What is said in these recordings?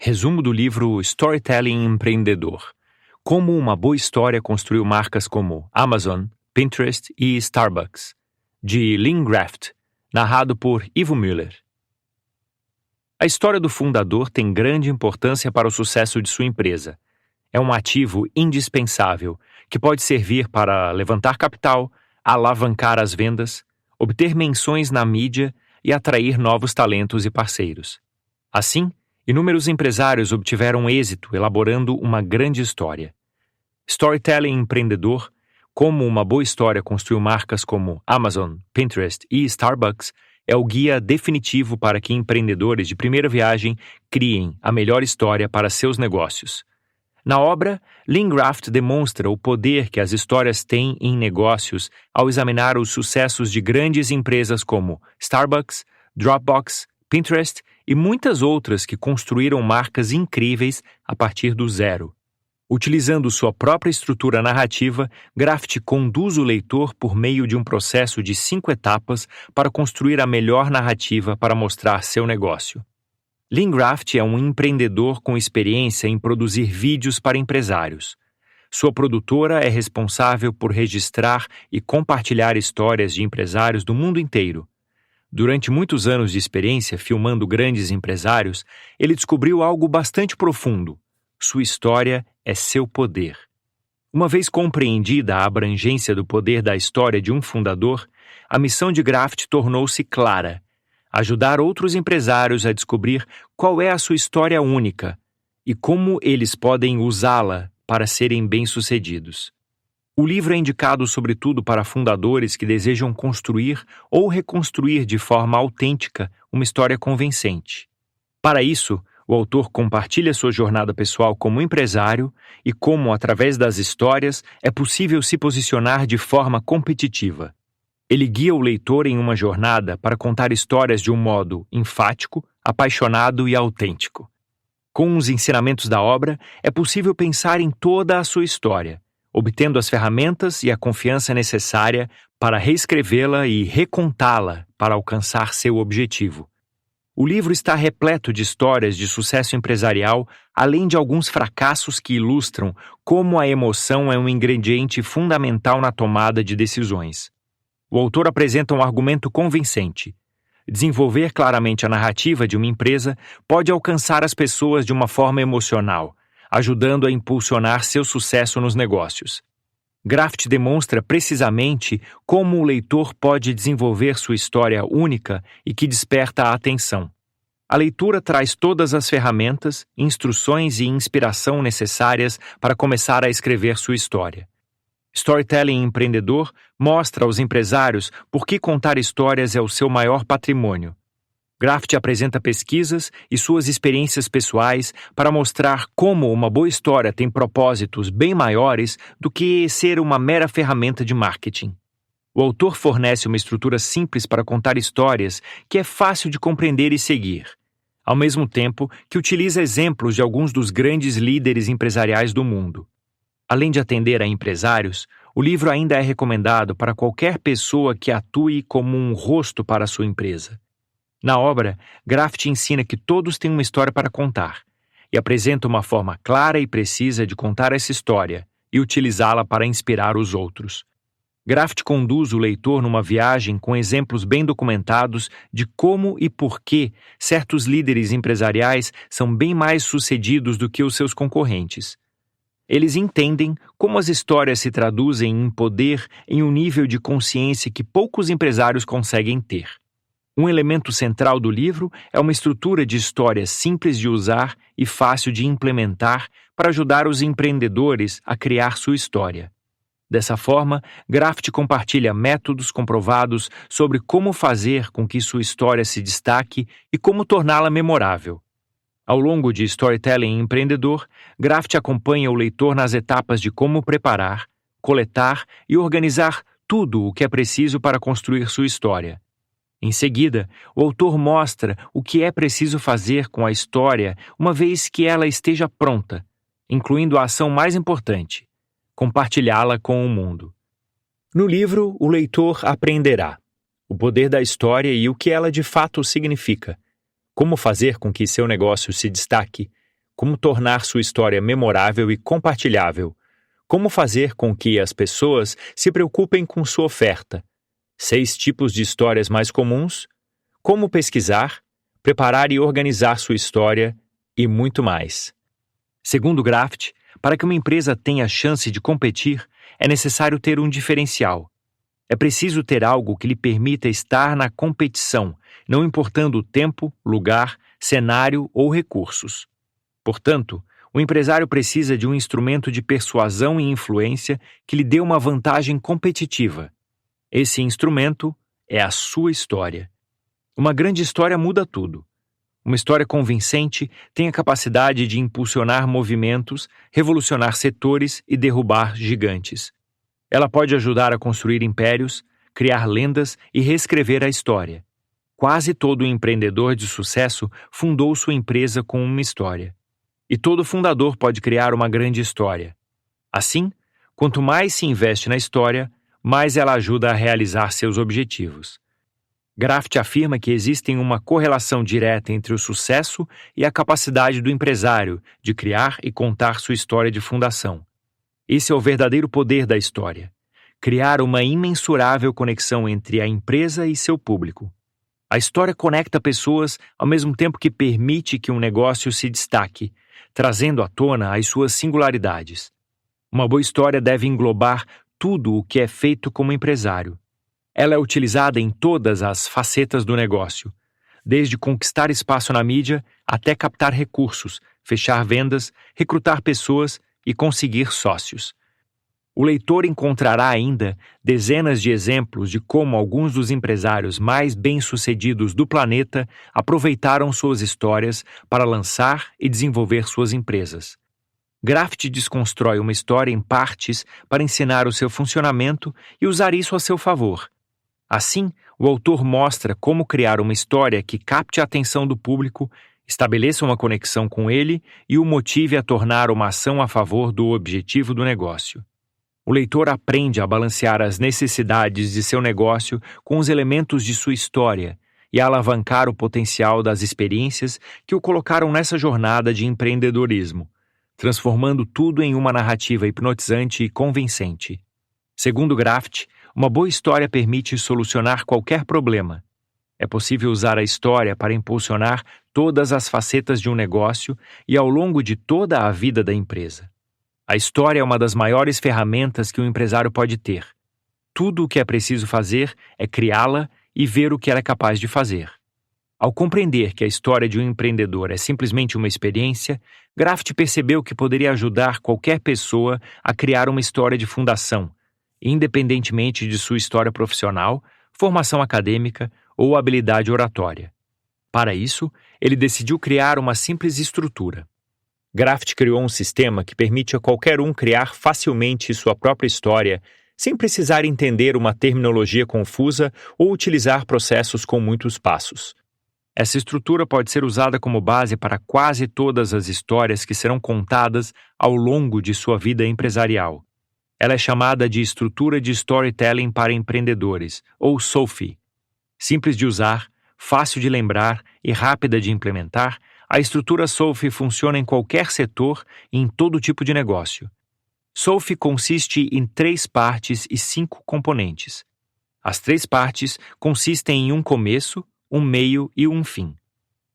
Resumo do livro Storytelling Empreendedor: Como uma boa história construiu marcas como Amazon, Pinterest e Starbucks, de Lynn Graft, narrado por Ivo Müller. A história do fundador tem grande importância para o sucesso de sua empresa. É um ativo indispensável que pode servir para levantar capital, alavancar as vendas, obter menções na mídia e atrair novos talentos e parceiros. Assim, inúmeros empresários obtiveram êxito elaborando uma grande história. Storytelling Empreendedor: Como uma boa história construiu marcas como Amazon, Pinterest e Starbucks é o guia definitivo para que empreendedores de primeira viagem criem a melhor história para seus negócios. Na obra, Lynn Graft demonstra o poder que as histórias têm em negócios ao examinar os sucessos de grandes empresas como Starbucks, Dropbox, Pinterest e muitas outras que construíram marcas incríveis a partir do zero. Utilizando sua própria estrutura narrativa, Graft conduz o leitor por meio de um processo de 5 etapas para construir a melhor narrativa para mostrar seu negócio. Lynn Graft é um empreendedor com experiência em produzir vídeos para empresários. Sua produtora é responsável por registrar e compartilhar histórias de empresários do mundo inteiro. Durante muitos anos de experiência filmando grandes empresários, ele descobriu algo bastante profundo: sua história é seu poder. Uma vez compreendida a abrangência do poder da história de um fundador, a missão de Graft tornou-se clara: ajudar outros empresários a descobrir qual é a sua história única e como eles podem usá-la para serem bem-sucedidos. O livro é indicado sobretudo para fundadores que desejam construir ou reconstruir de forma autêntica uma história convincente. Para isso, o autor compartilha sua jornada pessoal como empresário e como, através das histórias, é possível se posicionar de forma competitiva. Ele guia o leitor em uma jornada para contar histórias de um modo enfático, apaixonado e autêntico. Com os ensinamentos da obra, é possível pensar em toda a sua história, obtendo as ferramentas e a confiança necessária para reescrevê-la e recontá-la para alcançar seu objetivo. O livro está repleto de histórias de sucesso empresarial, além de alguns fracassos que ilustram como a emoção é um ingrediente fundamental na tomada de decisões. O autor apresenta um argumento convincente. Desenvolver claramente a narrativa de uma empresa pode alcançar as pessoas de uma forma emocional, ajudando a impulsionar seu sucesso nos negócios. Graft demonstra precisamente como o leitor pode desenvolver sua história única e que desperta a atenção. A leitura traz todas as ferramentas, instruções e inspiração necessárias para começar a escrever sua história. Storytelling Empreendedor mostra aos empresários por que contar histórias é o seu maior patrimônio. Graft apresenta pesquisas e suas experiências pessoais para mostrar como uma boa história tem propósitos bem maiores do que ser uma mera ferramenta de marketing. O autor fornece uma estrutura simples para contar histórias que é fácil de compreender e seguir, ao mesmo tempo que utiliza exemplos de alguns dos grandes líderes empresariais do mundo. Além de atender a empresários, o livro ainda é recomendado para qualquer pessoa que atue como um rosto para a sua empresa. Na obra, Graft ensina que todos têm uma história para contar e apresenta uma forma clara e precisa de contar essa história e utilizá-la para inspirar os outros. Graft conduz o leitor numa viagem com exemplos bem documentados de como e por que certos líderes empresariais são bem mais sucedidos do que os seus concorrentes. Eles entendem como as histórias se traduzem em poder em um nível de consciência que poucos empresários conseguem ter. Um elemento central do livro é uma estrutura de histórias simples de usar e fácil de implementar para ajudar os empreendedores a criar sua história. Dessa forma, Graft compartilha métodos comprovados sobre como fazer com que sua história se destaque e como torná-la memorável. Ao longo de Storytelling Empreendedor, Graft acompanha o leitor nas etapas de como preparar, coletar e organizar tudo o que é preciso para construir sua história. Em seguida, o autor mostra o que é preciso fazer com a história uma vez que ela esteja pronta, incluindo a ação mais importante: compartilhá-la com o mundo. No livro, o leitor aprenderá o poder da história e o que ela de fato significa, como fazer com que seu negócio se destaque, como tornar sua história memorável e compartilhável, como fazer com que as pessoas se preocupem com sua oferta, 6 tipos de histórias mais comuns, como pesquisar, preparar e organizar sua história e muito mais. Segundo Graft, para que uma empresa tenha chance de competir, é necessário ter um diferencial. É preciso ter algo que lhe permita estar na competição, não importando o tempo, lugar, cenário ou recursos. Portanto, o empresário precisa de um instrumento de persuasão e influência que lhe dê uma vantagem competitiva. Esse instrumento é a sua história. Uma grande história muda tudo. Uma história convincente tem a capacidade de impulsionar movimentos, revolucionar setores e derrubar gigantes. Ela pode ajudar a construir impérios, criar lendas e reescrever a história. Quase todo empreendedor de sucesso fundou sua empresa com uma história. E todo fundador pode criar uma grande história. Assim, quanto mais se investe na história, mais ela ajuda a realizar seus objetivos. Graft afirma que existe uma correlação direta entre o sucesso e a capacidade do empresário de criar e contar sua história de fundação. Esse é o verdadeiro poder da história: criar uma imensurável conexão entre a empresa e seu público. A história conecta pessoas ao mesmo tempo que permite que um negócio se destaque, trazendo à tona as suas singularidades. Uma boa história deve englobar tudo o que é feito como empresário. Ela é utilizada em todas as facetas do negócio, desde conquistar espaço na mídia até captar recursos, fechar vendas, recrutar pessoas e conseguir sócios. O leitor encontrará ainda dezenas de exemplos de como alguns dos empresários mais bem-sucedidos do planeta aproveitaram suas histórias para lançar e desenvolver suas empresas. Graft desconstrói uma história em partes para ensinar o seu funcionamento e usar isso a seu favor. Assim, o autor mostra como criar uma história que capte a atenção do público, estabeleça uma conexão com ele e o motive a tornar uma ação a favor do objetivo do negócio. O leitor aprende a balancear as necessidades de seu negócio com os elementos de sua história e a alavancar o potencial das experiências que o colocaram nessa jornada de empreendedorismo, transformando tudo em uma narrativa hipnotizante e convincente. Segundo Graft, uma boa história permite solucionar qualquer problema. É possível usar a história para impulsionar todas as facetas de um negócio e ao longo de toda a vida da empresa. A história é uma das maiores ferramentas que um empresário pode ter. Tudo o que é preciso fazer é criá-la e ver o que ela é capaz de fazer. Ao compreender que a história de um empreendedor é simplesmente uma experiência, Graft percebeu que poderia ajudar qualquer pessoa a criar uma história de fundação, independentemente de sua história profissional, formação acadêmica ou habilidade oratória. Para isso, ele decidiu criar uma simples estrutura. Graft criou um sistema que permite a qualquer um criar facilmente sua própria história, sem precisar entender uma terminologia confusa ou utilizar processos com muitos passos. Essa estrutura pode ser usada como base para quase todas as histórias que serão contadas ao longo de sua vida empresarial. Ela é chamada de Estrutura de Storytelling para Empreendedores, ou SOFI. Simples de usar, fácil de lembrar e rápida de implementar, a estrutura SOFI funciona em qualquer setor e em todo tipo de negócio. SOFI consiste em 3 partes e 5 componentes. As 3 partes consistem em um começo, um meio e um fim.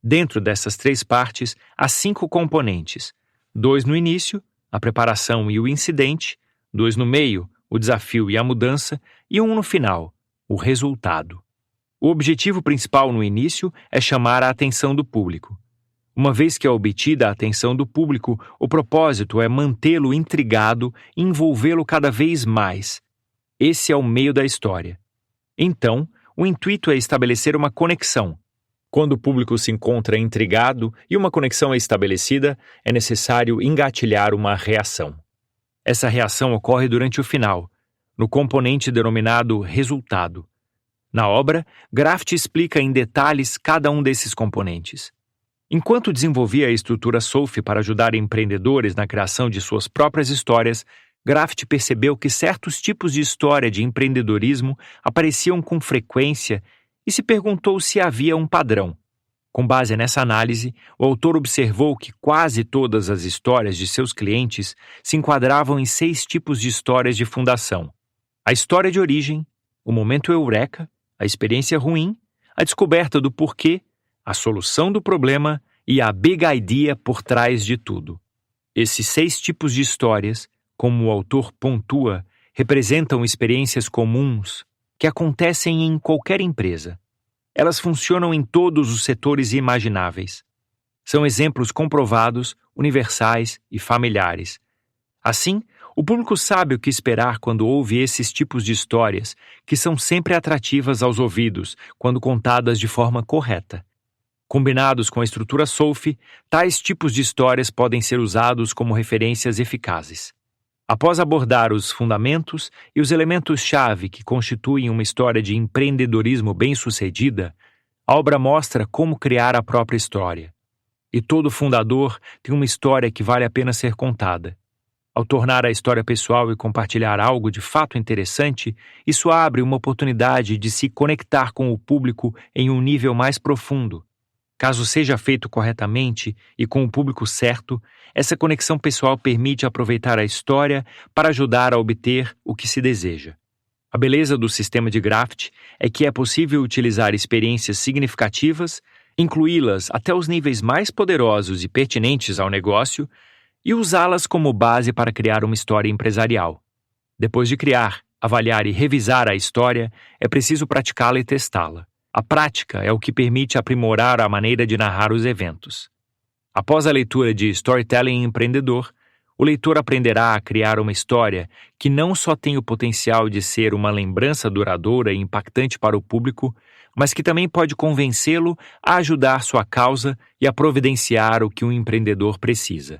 Dentro dessas 3 partes, há 5 componentes: 2 no início, a preparação e o incidente, 2 no meio, o desafio e a mudança, e 1 no final, o resultado. O objetivo principal no início é chamar a atenção do público. Uma vez que é obtida a atenção do público, o propósito é mantê-lo intrigado e envolvê-lo cada vez mais. Esse é o meio da história. Então, o intuito é estabelecer uma conexão. Quando o público se encontra intrigado e uma conexão é estabelecida, é necessário engatilhar uma reação. Essa reação ocorre durante o final, no componente denominado resultado. Na obra, Graft explica em detalhes cada um desses componentes. Enquanto desenvolvia a estrutura SOFI para ajudar empreendedores na criação de suas próprias histórias, Graft percebeu que certos tipos de história de empreendedorismo apareciam com frequência e se perguntou se havia um padrão. Com base nessa análise, o autor observou que quase todas as histórias de seus clientes se enquadravam em 6 tipos de histórias de fundação: a história de origem, o momento eureka, a experiência ruim, a descoberta do porquê, a solução do problema e a big idea por trás de tudo. Esses 6 tipos de histórias, como o autor pontua, representam experiências comuns que acontecem em qualquer empresa. Elas funcionam em todos os setores imagináveis. São exemplos comprovados, universais e familiares. Assim, o público sabe o que esperar quando ouve esses tipos de histórias, que são sempre atrativas aos ouvidos quando contadas de forma correta. Combinados com a estrutura SOLF, tais tipos de histórias podem ser usados como referências eficazes. Após abordar os fundamentos e os elementos-chave que constituem uma história de empreendedorismo bem-sucedida, a obra mostra como criar a própria história. E todo fundador tem uma história que vale a pena ser contada. Ao tornar a história pessoal e compartilhar algo de fato interessante, isso abre uma oportunidade de se conectar com o público em um nível mais profundo. Caso seja feito corretamente e com o público certo, essa conexão pessoal permite aproveitar a história para ajudar a obter o que se deseja. A beleza do sistema de Graft é que é possível utilizar experiências significativas, incluí-las até os níveis mais poderosos e pertinentes ao negócio e usá-las como base para criar uma história empresarial. Depois de criar, avaliar e revisar a história, é preciso praticá-la e testá-la. A prática é o que permite aprimorar a maneira de narrar os eventos. Após a leitura de Storytelling Empreendedor, o leitor aprenderá a criar uma história que não só tem o potencial de ser uma lembrança duradoura e impactante para o público, mas que também pode convencê-lo a ajudar sua causa e a providenciar o que um empreendedor precisa.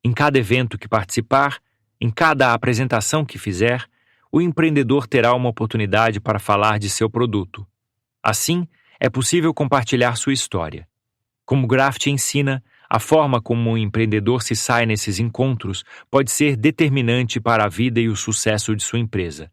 Em cada evento que participar, em cada apresentação que fizer, o empreendedor terá uma oportunidade para falar de seu produto. Assim, é possível compartilhar sua história. Como Graft ensina, a forma como um empreendedor se sai nesses encontros pode ser determinante para a vida e o sucesso de sua empresa.